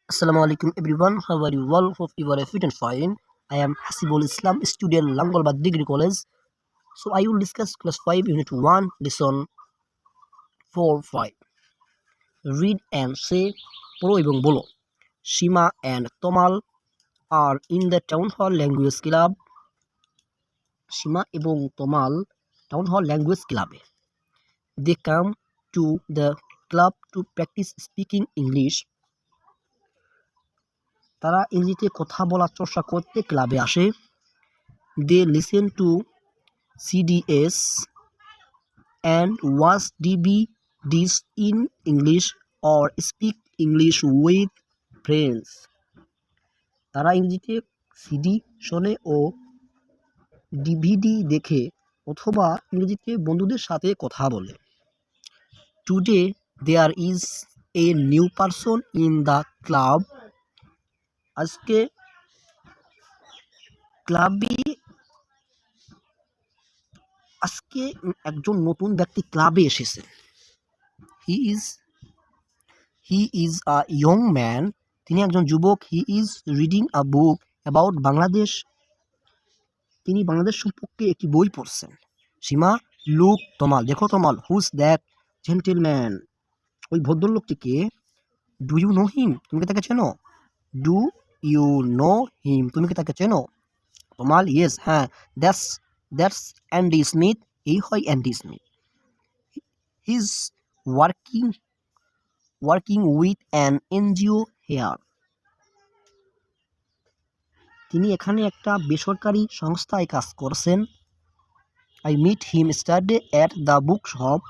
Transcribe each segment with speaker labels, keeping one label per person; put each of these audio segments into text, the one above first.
Speaker 1: Assalamu alaikum everyone. How are you all? Hope you are fit and fine. I am Hasibul Islam, student Langolbad Degree College. So I will discuss class 5 unit 1 lesson 4-5. Read and say পড়ো এবং বলো. Shima and Tomal are in the town hall language club. Shima এবং Tomal town hall language club. They come to the club to practice speaking English. তারা ইংরেজিতে কথা বলার চর্চা করতে ক্লাবে আসে। They listen to CDs and watch DVDs in English or speak English with friends. তারা ইংরেজিতে সিডি শোনে ও ডিভিডি দেখে অথবা ইংরেজিতে বন্ধুদের সাথে কথা বলে। Today there is a new person in the club. আজকে একজন নতুন ব্যক্তি ক্লাবে এসেছে। He is a young man, তিনি একজন যুবক। He is reading a book about Bangladesh, তিনি বাংলাদেশ সম্পর্কে একটি বই পড়ছেন। সীমা লুক তমাল, দেখো তমাল। হুজ দ্যাট জেন্টেলম্যান, ওই ভদ্রলোকটিকে। ডু ইউ নো হিম, তুমি কি তাকে চেনো? ডু ইউ নো হিম, তুমি কি তাকে চেনো? তমাল ইয়েস, হ্যাঁ। দ্যাটস অ্যান্ডি স্মিথ, এই হয় Andy Smith. He is working with an NGO here, তিনি এখানে একটা বেসরকারি সংস্থায় কাজ করছেন। I meet him yesterday at the book shop,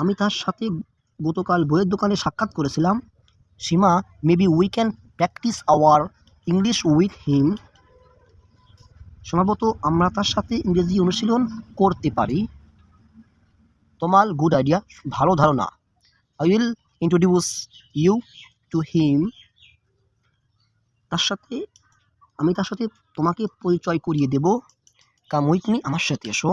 Speaker 1: আমি তার সাথে গতকাল বইয়ের দোকানে সাক্ষাৎ করেছিলাম। Seema maybe we can practise our English with him, সম্ভবত আমরা তার সাথে ইংরেজি অনুশীলন করতে পারি। তমাল গুড আইডিয়া, ভালো ধারণা। I will introduce you to him, আমি তার সাথে তোমাকে পরিচয় করিয়ে দেব। কাম উইথ মি, আমার সাথে এসো।